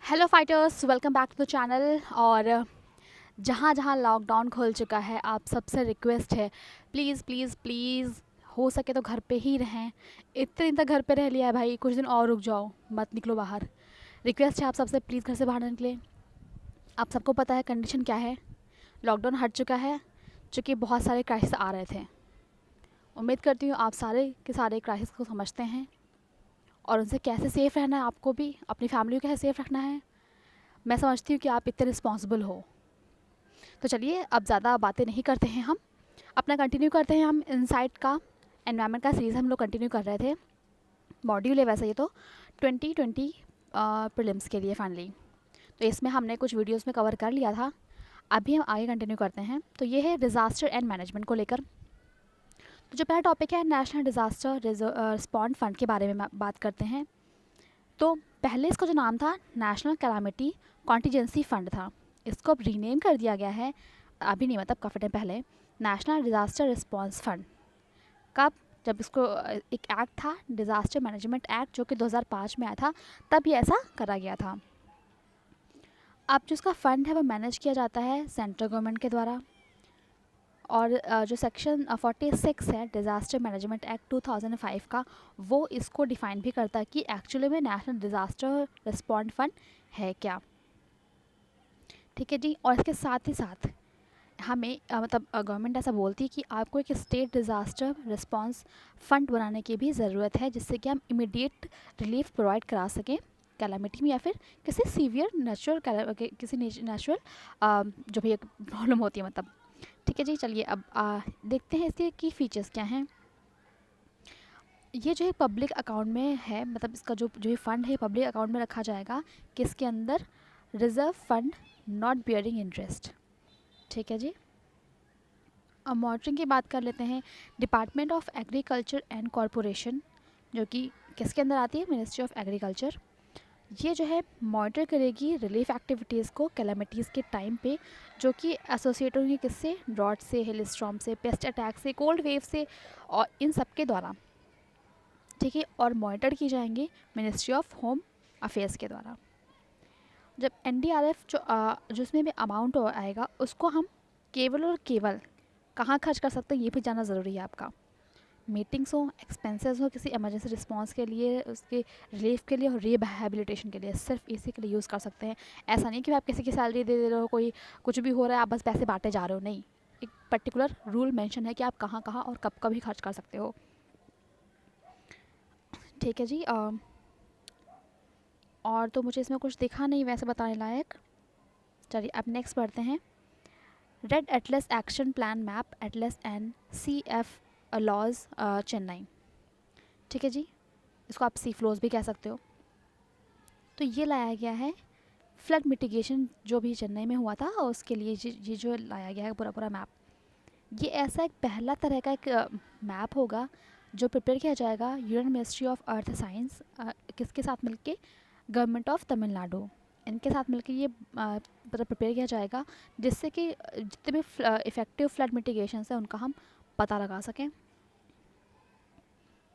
Hello fighters, welcome back to the channel. और जहाँ जहाँ लॉकडाउन खुल चुका है, आप सबसे रिक्वेस्ट है, प्लीज़ प्लीज़ प्लीज़ हो सके तो घर पे ही रहें। इतने दिन तक घर पे रह लिया है भाई, कुछ दिन और रुक जाओ, मत निकलो बाहर। रिक्वेस्ट है आप सबसे, प्लीज़ घर से बाहर ना निकलें। आप सबको पता है कंडीशन क्या है, लॉकडाउन हट चुका है, चूँकि बहुत सारे क्राइसिस आ रहे थे। उम्मीद करती हूँ आप सारे के सारे क्राइसिस को समझते हैं और उनसे कैसे सेफ़ रहना है, आपको भी अपनी फैमिली को कैसे सेफ़ रखना है। मैं समझती हूँ कि आप इतने रिस्पॉन्सिबल हो। तो चलिए अब ज़्यादा बातें नहीं करते हैं, हम अपना कंटिन्यू करते हैं। हम इनसाइट का एनवायरनमेंट का सीरीज़ हम लोग कंटिन्यू कर रहे थे। मॉड्यूल है वैसे ये तो 2020 प्रीलिम्स के लिए फाइनली। तो इसमें हमने कुछ वीडियोस में कवर कर लिया था, अभी हम आगे कंटिन्यू करते हैं। तो ये है डिज़ास्टर एंड मैनेजमेंट को लेकर। तो जो पहला टॉपिक है नेशनल डिज़ास्टर रिस्पॉन्ड फंड के बारे में बात करते हैं। तो पहले इसका जो नाम था नेशनल कैलामिटी कॉन्टीजेंसी फ़ंड था, इसको अब रीनेम कर दिया गया है, अभी नहीं मतलब काफ़ी टाइम पहले, नेशनल डिज़ास्टर रिस्पॉन्स फ़ंड। कब? जब इसको एक एक्ट था डिज़ास्टर मैनेजमेंट एक्ट जो कि 2005 में आया था, तब ये ऐसा करा गया था। अब जो इसका फ़ंड है वो मैनेज किया जाता है सेंट्रल गवर्नमेंट के द्वारा। और जो सेक्शन 46 है डिज़ास्टर मैनेजमेंट एक्ट 2005 का, वो इसको डिफ़ाइन भी करता है कि एक्चुअली में नेशनल डिज़ास्टर रिस्पॉन्ड फंड है क्या। ठीक है जी। और इसके साथ ही साथ हमें मतलब गवर्नमेंट ऐसा बोलती है कि आपको एक स्टेट डिज़ास्टर रिस्पॉन्स फंड बनाने की भी ज़रूरत है, जिससे कि हम इमीडिएट रिलीफ प्रोवाइड करा सकें कैलामिटी में या फिर किसी सीवियर नेचुरल किसी नेचुरल जो भी एक प्रॉब्लम होती है मतलब। ठीक है जी। चलिए अब देखते हैं इसके की फ़ीचर्स क्या हैं। ये जो है पब्लिक अकाउंट में है, मतलब इसका जो जो फ़ंड है पब्लिक अकाउंट में रखा जाएगा, किसके अंदर? Reserve fund not bearing interest. ठीक है जी। अब मॉनिटरिंग की बात कर लेते हैं। Department of agriculture and corporation, जो कि किसके अंदर आती है? Ministry of agriculture. ये जो है मॉनिटर करेगी रिलीफ एक्टिविटीज़ को कैलामिटीज़ के टाइम पे, जो कि एसोसिएट होंगे किससे? ड्रॉट से, हेल स्टॉर्म से, पेस्ट अटैक से, कोल्ड वेव से, और इन सब के द्वारा। ठीक है। और मॉनिटर की जाएंगे मिनिस्ट्री ऑफ होम अफेयर्स के द्वारा। जब एनडीआरएफ जो इसमें भी अमाउंट आएगा, उसको हम केवल और केवल कहाँ खर्च कर सकते हैं, ये भी जानना ज़रूरी है आपका। मीटिंग्स हो, एक्सपेंसेस हो, किसी इमरजेंसी रिस्पांस के लिए, उसके रिलीफ के लिए और रिहैबिलिटेशन के लिए, सिर्फ इसी के लिए यूज़ कर सकते हैं। ऐसा नहीं कि आप किसी की सैलरी दे रहे हो, कोई कुछ भी हो रहा है आप बस पैसे बांटे जा रहे हो, नहीं। एक पर्टिकुलर रूल मेंशन है कि आप कहाँ कहाँ और कब कब ही खर्च कर सकते हो। ठीक है जी। और तो मुझे इसमें कुछ दिखा नहीं वैसे बताने लायक। चलिए अब नेक्स्ट पढ़ते हैं। Red atlas action plan map atlas and C F laws Chennai. ठीक है जी। इसको आप सी फ्लोज भी कह सकते हो। तो ये लाया गया है फ्लड मिटिगेशन जो भी चेन्नई में हुआ था, और उसके लिए ये जो लाया गया है पूरा पूरा मैप। ये ऐसा एक पहला तरह का एक मैप होगा जो प्रिपेयर किया जाएगा union ministry of earth science किसके साथ मिलके? गवर्नमेंट ऑफ तमिलनाडु, इनके साथ मिलकर ये मतलब प्रिपेयर किया जाएगा, जिससे कि जितने भी इफ़ेक्टिव फ्लड मिटिगेशन है उनका हम पता लगा सकें।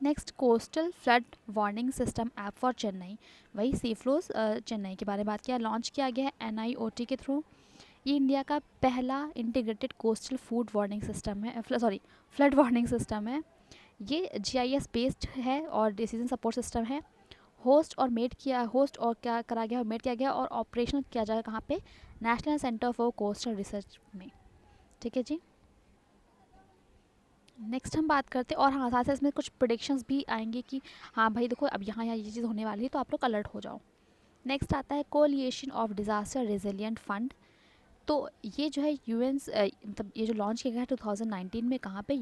Next, coastal flood warning system app for Chennai, वही सी फ्लोज चेन्नई के बारे में बात किया, लॉन्च किया गया है NIOT के थ्रू। ये इंडिया का पहला integrated coastal food warning system है, फ्लड वार्निंग सिस्टम है। ये GIS बेस्ड है और डिसीजन सपोर्ट सिस्टम है। होस्ट और क्या करा गया और मेड किया गया और ऑपरेशनल किया जाएगा कहाँ पे? National centre for coastal research में। ठीक है जी। नेक्स्ट हम बात करते हैं, और हाँ साथ साथ इसमें कुछ प्रोडिक्शंस भी आएंगे कि हाँ भाई देखो अब यहाँ यहाँ ये चीज़ होने वाली है, तो आप लोग अलर्ट हो जाओ। नेक्स्ट आता है coalition of disaster resilient fund. तो ये जो है मतलब ये जो लॉन्च किया गया है 2019 में, कहाँ पे?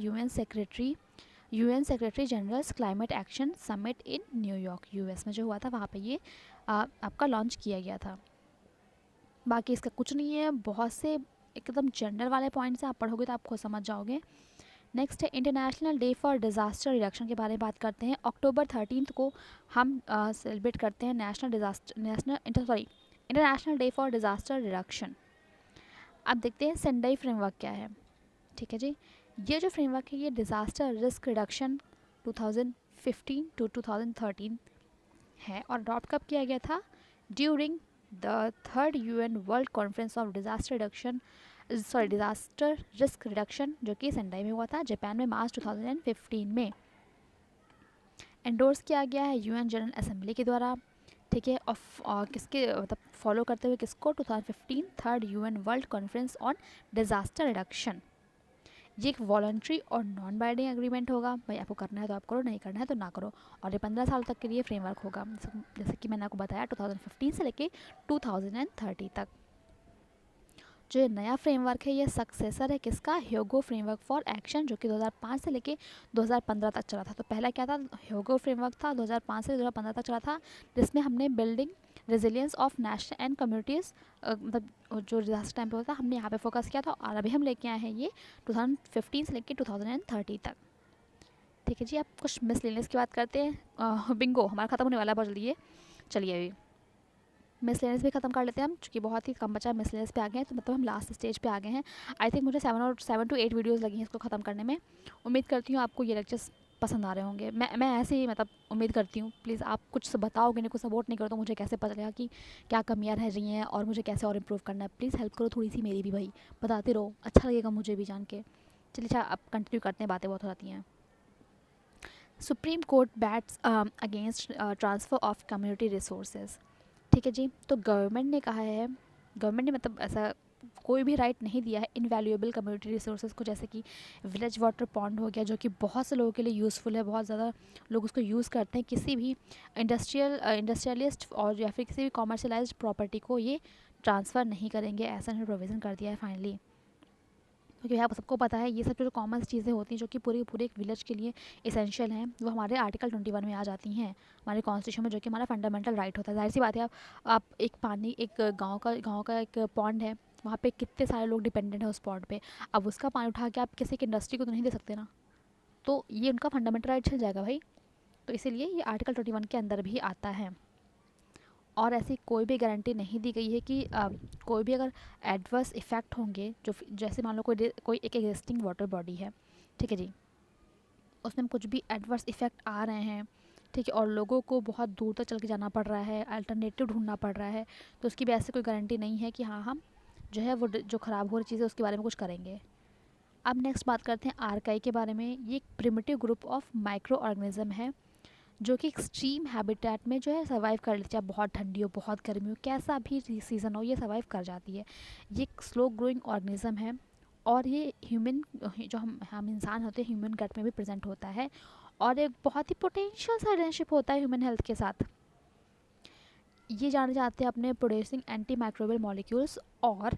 UN secretary generals climate action summit in New York US में जो हुआ था, वहाँ पे ये आपका लॉन्च किया गया था। बाकी इसका कुछ नहीं है, बहुत से एकदम जनरल वाले पॉइंट्स हैं, आप पढ़ोगे तो आप खुद समझ जाओगे। नेक्स्ट है international day for disaster reduction के बारे में बात करते हैं। अक्टूबर 13 को हम सेलिब्रेट करते हैं international day for disaster reduction. अब देखते हैं सेंडाई फ्रेमवर्क क्या है। ठीक है जी। ये जो फ्रेमवर्क है ये डिज़ास्टर रिस्क रिडक्शन 2015 टू 2013 है, और अडॉप्ट कब किया गया था? During the third UN world conference of disaster risk reduction, जो कि सेंडाई में हुआ था जापान में मार्च 2015 में, एंडोर्स किया गया है यूएन जनरल असेंबली के द्वारा। ठीक है, और किसके मतलब फॉलो करते हुए किसको, 2015 third UN world conference on disaster reduction. ये एक वॉलंट्री और नॉन बाइंडिंग एग्रीमेंट होगा, भाई आपको करना है तो आप करो, नहीं करना है तो ना करो, और ये 15 साल तक के लिए फ्रेमवर्क होगा, जैसे कि मैंने आपको बताया 2015 से लेके 2030 तक। जो ये नया फ्रेमवर्क है ये सक्सेसर है किसका, ह्योगो फ्रेमवर्क फॉर एक्शन, जो कि 2005 से लेके 2015 तक चला था। तो पहला क्या था, ह्योगो फ्रेमवर्क था 2005 से 2015 तक चला था, जिसमें हमने building resilience of national and communities, मतलब जो डिजास्टर टाइम पे होता है हमने यहाँ पे फोकस किया था, और अभी हम लेके आए हैं ये 2015 से लेके 2030 तक। ठीक है जी, आप कुछ मिसलेनियस की बात करते हैं। बिंगो हमारा खत्म होने वाला है बहुत जल्दी ये, चलिए अभी मिसलेनियस भी खत्म कर लेते हैं हम, क्योंकि बहुत ही कम बचा है, मिसलेनियस पे आ गए हैं, तो मतलब हम लास्ट स्टेज पे आ गए हैं। आई थिंक मुझे 7 to 8 वीडियोस लगी हैं इसको ख़त्म करने में। उम्मीद करती हूँ आपको ये लेक्चर्स पसंद आ रहे होंगे। मैं ऐसे ही मतलब उम्मीद करती हूँ। प्लीज़ आप कुछ बताओगे नहीं, कुछ सपोर्ट नहीं करो तो मुझे कैसे पता चलेगा कि क्या कमियाँ रह रही हैं और मुझे कैसे और इम्प्रूव करना है। प्लीज़ हेल्प करो थोड़ी सी मेरी भी भाई, बताते रहो, अच्छा लगेगा मुझे भी जान के। चलिए अच्छा, अब कंटिन्यू करते हैं, बातें बहुत हो जाती हैं। Supreme court bats against transfer of community resources. ठीक है जी, तो गवर्नमेंट ने कहा है, गवर्नमेंट ने मतलब ऐसा कोई भी राइट नहीं दिया है इनवैल्यूएबल कम्युनिटी रिसोर्सेज को, जैसे कि विलेज वाटर पॉन्ड हो गया, जो कि बहुत से लोगों के लिए यूज़फुल है, बहुत ज़्यादा लोग उसको यूज़ करते हैं। किसी भी इंडस्ट्रियलिस्ट और या फिर किसी भी कॉमर्शलाइज्ड प्रॉपर्टी को ये ट्रांसफ़र नहीं करेंगे, ऐसा इन्होंने प्रोविज़न कर दिया है फाइनली। क्योंकि आप सबको पता है ये सब जो कॉमन चीज़ें होती हैं जो कि पूरे एक विलेज के लिए इसेंशियल हैं, वो हमारे आर्टिकल 21 में आ जाती हैं, हमारे कॉन्स्टिट्यूशन में, जो कि हमारा फंडामेंटल राइट होता है। जाहिर सी बात है, आप एक पानी, एक गाँव का एक पॉन्ड है, वहाँ पे कितने सारे लोग डिपेंडेंट हैं उस पॉन्ड पे, अब उसका पानी उठा के आप किसी की इंडस्ट्री को तो नहीं दे सकते ना, तो ये उनका फंडामेंटल राइट चल जाएगा भाई। तो इसीलिए ये आर्टिकल 21 के अंदर भी आता है। और ऐसी कोई भी गारंटी नहीं दी गई है कि कोई भी अगर एडवर्स इफ़ेक्ट होंगे, जो जैसे मान लो कोई एक एग्जिस्टिंग वाटर बॉडी है, ठीक है जी, उसमें कुछ भी एडवर्स इफ़ेक्ट आ रहे हैं, ठीक है, और लोगों को बहुत दूर तक चल के जाना पड़ रहा है, अल्टरनेटिव ढूंढना पड़ रहा है, तो उसकी भी ऐसे कोई गारंटी नहीं है कि हाँ हम जो है वो जो ख़राब हो रही चीज़ है उसके बारे में कुछ करेंगे। अब नेक्स्ट बात करते हैं आर्काई के बारे में। ये एक primitive group of micro organism है, जो कि एक्सट्रीम हैबिटेट में जो है सर्वाइव कर लेती है, चाहे बहुत ठंडी हो, बहुत गर्मी हो, कैसा भी सीज़न हो, ये सर्वाइव कर जाती है। ये एक स्लो ग्रोइंग ऑर्गेनिज्म है, और ये ह्यूमन, जो हम इंसान होते हैं, ह्यूमन गट में भी प्रेजेंट होता है, और एक बहुत ही पोटेंशियल सा रिलेशनशिप होता है ह्यूमन हेल्थ के साथ। ये जाने जाते हैं अपने प्रोड्यूसिंग एंटी माइक्रोबियल मॉलिक्यूल्स और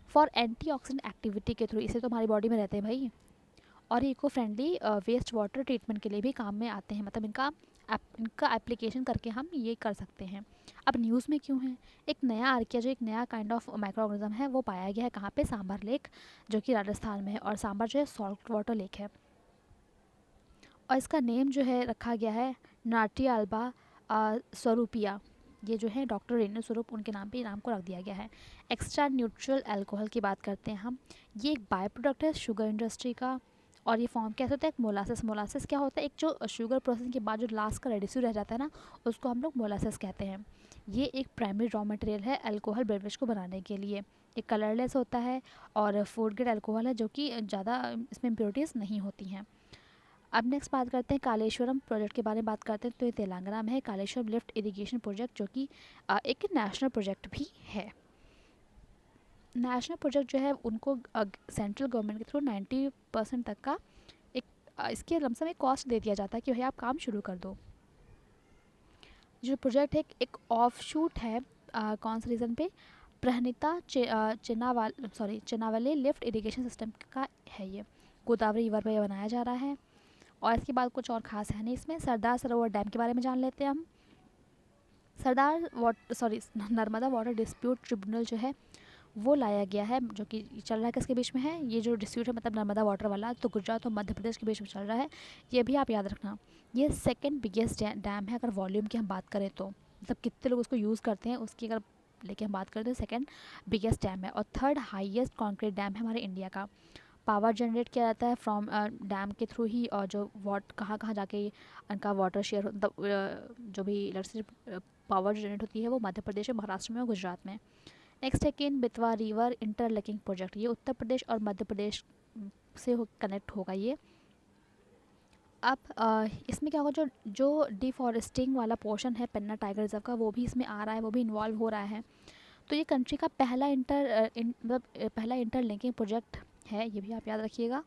फॉर एंटीऑक्सीडेंट एक्टिविटी के थ्रू, इसे तो हमारी बॉडी में रहते हैं भाई। और eco friendly waste water treatment के लिए भी काम में आते हैं, मतलब इनका एप्लीकेशन करके हम ये कर सकते हैं। अब न्यूज़ में क्यों है, एक नया आर्किया, जो एक नया काइंड ऑफ माइक्रो ऑर्गेनिज्म है, वो पाया गया है कहाँ पे, सांबर लेक, जो कि राजस्थान में है, और सांबर जो है सॉल्ट वाटर लेक है, और इसका नेम जो है रखा गया है नाटिया अल्बा स्वरूपिया। ये जो है डॉक्टर रेणु स्वरूप, उनके नाम पे नाम को रख दिया गया है। एक्स्ट्रा न्यूट्रल अल्कोहल की बात करते हैं हम, ये एक बाय प्रोडक्ट है शुगर इंडस्ट्री का, और ये फॉर्म कैसे होता है, एक मोलासिस। मोलासिस क्या होता है, एक जो शुगर प्रोसेसिंग के बाद जो लास्ट का रेडिस्यू रह जाता है ना, उसको हम लोग मोलासिस कहते हैं। ये एक प्राइमरी रॉ मटेरियल है अल्कोहल बेवरेज को बनाने के लिए। ये कलरलेस होता है और फूड ग्रेड अल्कोहल है, जो कि ज़्यादा इसमें इम्प्योरिटीज़ नहीं होती हैं। अब नेक्स्ट बात करते हैं कालेश्वरम प्रोजेक्ट के बारे में बात करते हैं। तो ये तेलंगाना में है, कालेश्वरम लिफ्ट इरिगेशन प्रोजेक्ट, जो कि एक नेशनल प्रोजेक्ट भी है। नेशनल प्रोजेक्ट जो है उनको सेंट्रल गवर्नमेंट के थ्रू 90% तक का एक इसके लमसम एक कॉस्ट दे दिया जाता है कि भाई आप काम शुरू कर दो। जो प्रोजेक्ट है एक ऑफ शूट है, कौन से रीज़न पे, प्रहनिता चिनावाले लिफ्ट इरिगेशन सिस्टम का है। ये गोदावरी रिवर पर बनाया जा रहा है, और इसके बाद कुछ और ख़ास है नहीं इसमें। सरदार सरोवर डैम के बारे में जान लेते हैं हम। नर्मदा वाटर डिस्प्यूट ट्रिब्यूनल जो है वो लाया गया है, जो कि चल रहा है किसके बीच में है, ये जो डिस्प्यूट है मतलब नर्मदा वाटर वाला, तो गुजरात और मध्य प्रदेश के बीच में चल रहा है। ये भी आप याद रखना। ये सेकंड बिगेस्ट डैम है अगर वॉल्यूम की हम बात करें तो, मतलब कितने लोग उसको यूज़ करते हैं उसकी अगर लेके हम बात करें तो सेकंड बिगेस्ट डैम है। और थर्ड हाईएस्ट कॉन्क्रीट डैम है हमारे इंडिया का। पावर जनरेट किया जाता है फ्रॉम डैम के थ्रू ही, और जो कहाँ कहाँ जाके उनका वाटर शेयर मतलब जो भी इलेक्ट्रिसिटी पावर जनरेट होती है वो मध्य प्रदेश में, महाराष्ट्र में और गुजरात में। नेक्स्ट है Ken Betwa river interlinking project, ये उत्तर प्रदेश और मध्य प्रदेश से कनेक्ट होगा ये। अब इसमें क्या होगा, जो जो डिफॉरेस्टिंग वाला पोर्शन है पेन्ना टाइगर रिजर्व का, वो भी इसमें आ रहा है, वो भी इन्वॉल्व हो रहा है। तो ये कंट्री का पहला मतलब पहला इंटरलिंकिंग प्रोजेक्ट है, ये भी आप याद रखिएगा।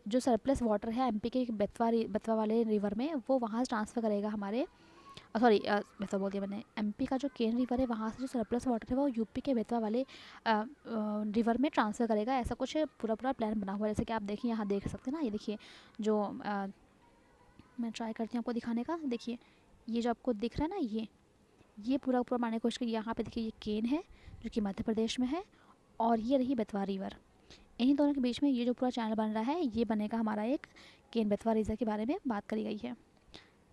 जो सरप्लस वाटर है एमपी के बेतवा वाले रिवर में, वो वहाँ से ट्रांसफ़र करेगा हमारे, सॉरी बेतवा बोल दिया मैंने, एमपी का जो केन रिवर है वहाँ से जो सरप्लस वाटर है वो यूपी के बेतवा वाले रिवर में ट्रांसफ़र करेगा। ऐसा कुछ पूरा प्लान बना हुआ है। जैसे कि आप देखिए, यहाँ देख सकते हैं ना, ये देखिए जो मैं ट्राई करती हूँ आपको दिखाने का। देखिए ये जो आपको दिख रहा है ना, ये पूरा मारने की कोशिश की। यहाँ पे देखिए ये केन है जो कि मध्य प्रदेश में है, और ये रही बेतवा रिवर। इन्हीं दोनों के बीच में ये जो पूरा चैनल बन रहा है, ये बनेगा हमारा एक केन बेतवा रिवर के बारे में बात करी गई है।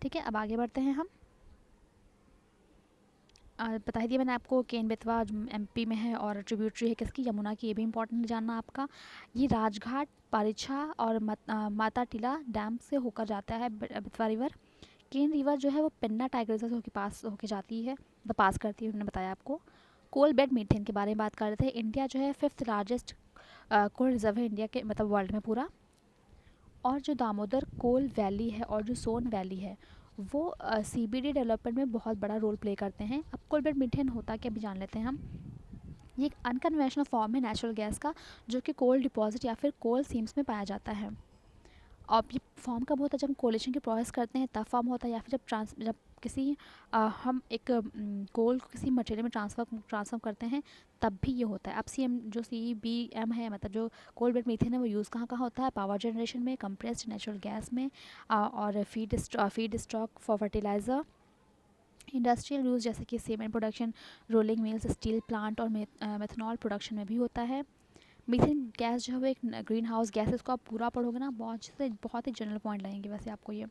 ठीक है, अब आगे बढ़ते हैं हम। बता ही दिया मैंने आपको, केन बेतवा एमपी में है और ट्रिब्यूटरी है किसकी, यमुना की, ये भी इंपॉर्टेंट जानना आपका। ये राजघाट, पारिछा और माता टीला डैम से होकर जाता है बेतवा रिवर। केन रिवर जो है वो पेन्ना टाइगर रिजर्व के पास होके जाती है, पास करती है, उन्होंने बताया आपको। कोल बेड मीथेन के बारे में बात कर रहे थे। इंडिया जो है 5th लार्जेस्ट कोल रिजर्व है इंडिया के, मतलब वर्ल्ड में पूरा। और जो दामोदर कोल वैली है और जो सोन वैली है, वो सीबीडी डेवलपमेंट में बहुत बड़ा रोल प्ले करते हैं। अब कोल बेड मीथेन होता क्या, भी जान लेते हैं हम। ये एक अनकन्वेंशनल फॉर्म है नेचुरल गैस का, जो कि कोल डिपॉजिट या फिर कोल सीम्स में पाया जाता है। और ये फॉर्म कब होता है, जब हम कोलेशन की प्रोसेस करते हैं तब फॉर्म होता है, या फिर जब किसी हम एक कोल को किसी मटेरियल में ट्रांसफर करते हैं तब भी ये होता है। अब जो CBM है, मतलब जो कोल बेड मीथेन है, वो यूज़ कहाँ कहाँ होता है, पावर जनरेशन में, कंप्रेस्ड नेचुरल गैस में, और feed stock for fertiliser, industrial use जैसे कि cement production, rolling mills, steel plant और मेथनॉल प्रोडक्शन में भी होता है। मीथेन गैस जो है वो एक ग्रीन हाउस गैस है। इसको आप पूरा पढ़ोगे ना, बहुत ही जनरल पॉइंट लगेंगे। वैसे आपको ये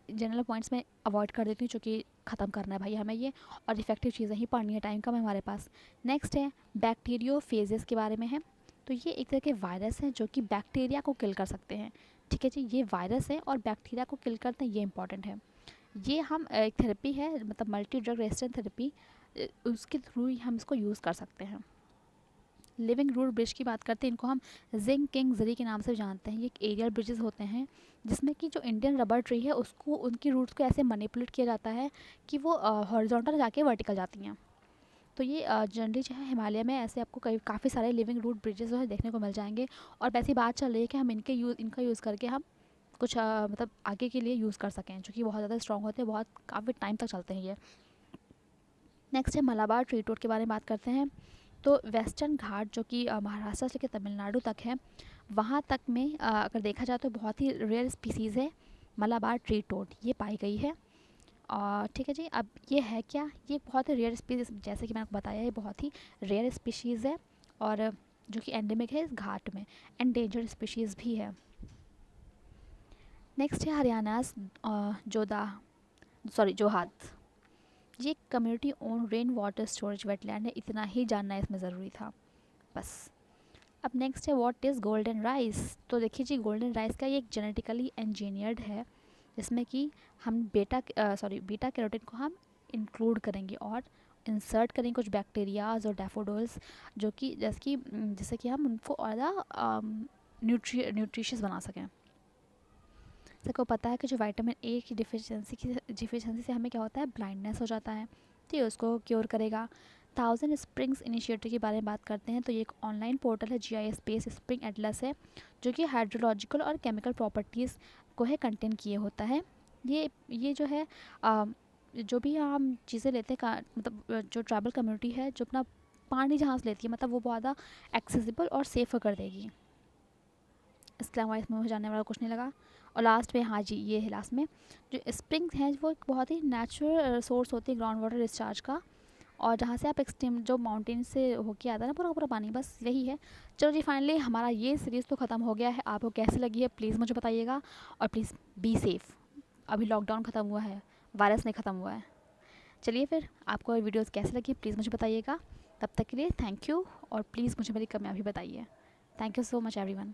जनरल पॉइंट्स में अवॉइड कर देती हूँ, क्योंकि ख़त्म करना है भाई हमें ये, और इफेक्टिव चीज़ें ही पढ़नी है, टाइम कम है हमारे पास। नेक्स्ट है बैक्टीरियोफेजेस के बारे में है। तो ये एक तरह के वायरस हैं जो कि बैक्टीरिया को किल कर सकते हैं। ठीक है जी, ये वायरस है और बैक्टीरिया को किल करते हैं, ये इंपॉर्टेंट है। ये हम एक थेरेपी है, मतलब मल्टी ड्रग रेजिस्टेंट थेरेपी, उसके थ्रू ही हम इसको यूज़ कर सकते हैं। लिविंग रूट ब्रिज की बात करते हैं, इनको हम जिंक किंग जरी के नाम से जानते हैं। ये एक एरियल ब्रिजेस होते हैं जिसमें कि जो इंडियन रबर ट्री है उसको, उनकी रूट्स को ऐसे मैनिपुलेट किया जाता है कि वो हॉरिजॉन्टल जाके वर्टिकल जाती हैं। तो ये जनरली जो है हिमालय में ऐसे आपको काफ़ी सारे लिविंग रूट ब्रिजेस जो है देखने को मिल जाएंगे। और वैसी बात चल रही है कि हम इनका यूज़ करके हम कुछ मतलब आगे के लिए यूज़ कर सकें, जो कि बहुत ज़्यादा स्ट्रॉन्ग होते हैं, बहुत काफ़ी टाइम तक चलते हैं ये। नेक्स्ट है मलाबार ट्री टोड के बारे में बात करते हैं। तो वेस्टर्न घाट जो कि महाराष्ट्र से लेकर तमिलनाडु तक है, वहाँ तक में अगर देखा जाए तो बहुत ही रेयर स्पीसीज़ है मलाबार ट्री टोड, ये पाई गई है। और ठीक है जी, अब ये है क्या, ये बहुत ही रेयर स्पीसीज, जैसे कि मैंने आपको बताया, ये बहुत ही रेयर स्पीशीज़ है और जो कि एंडेमिक है इस घाट में, एंडेंजर्ड स्पीशीज़ भी है। नेक्स्ट है हरियाणा जोहात। ये community own rain water storage wetland है, इतना ही जानना इसमें ज़रूरी था बस। अब नेक्स्ट है व्हाट इज़ गोल्डन राइस। तो देखिए जी, गोल्डन राइस का ये एक जेनेटिकली इंजीनियर्ड है, जिसमें कि हम बीटा कैरोटीन को हम इंक्लूड करेंगे और इंसर्ट करेंगे कुछ बैक्टीरियाज और डैफोडिल्स, जो कि जैसे कि हम उनको और ज़्यादा न्यूट्रिशियस बना सकें। सबको पता है कि जो विटामिन ए की डिफिशिएंसी से हमें क्या होता है, ब्लाइंडनेस हो जाता है, ठीक है, उसको क्योर करेगा। 1000 स्प्रिंग्स इनिशिएटिव के बारे में बात करते हैं। तो ये एक ऑनलाइन पोर्टल है, GIS बेस्ड स्प्रिंग एटलस है, जो कि हाइड्रोलॉजिकल और केमिकल प्रॉपर्टीज़ को है कंटेन किए होता है। ये जो है जो भी हम चीज़ें लेते हैं, मतलब जो ट्राइबल कम्युनिटी है जो अपना पानी जहाज़ लेती है, मतलब वो बहुत ज़्यादा एक्सेसिबल और सेफ़ कर देगी। इसके अलावा इसमें मुझे जानने वाला कुछ नहीं लगा। और लास्ट में, हाँ जी, ये है लास्ट में, जो स्प्रिंग्स हैं वो एक बहुत ही नेचुरल सोर्स होती है ग्राउंड वाटर डिस्चार्ज का, और जहाँ से आप एक्सट्रीम जो माउंटेन से होके आता है ना पूरा पूरा पानी, बस यही है। चलो जी, फाइनली हमारा ये सीरीज़ तो ख़त्म हो गया है। आपको कैसी लगी है प्लीज़ मुझे बताइएगा, और प्लीज़ बी सेफ़। अभी लॉकडाउन ख़त्म हुआ है, वायरस नहीं ख़त्म हुआ है। चलिए फिर, आपको वीडियोज़ कैसी लगी प्लीज़ मुझे बताइएगा। तब तक के लिए थैंक यू, और प्लीज़ मुझे मेरी कमियाँ भी बताइए। Thank you so much everyone.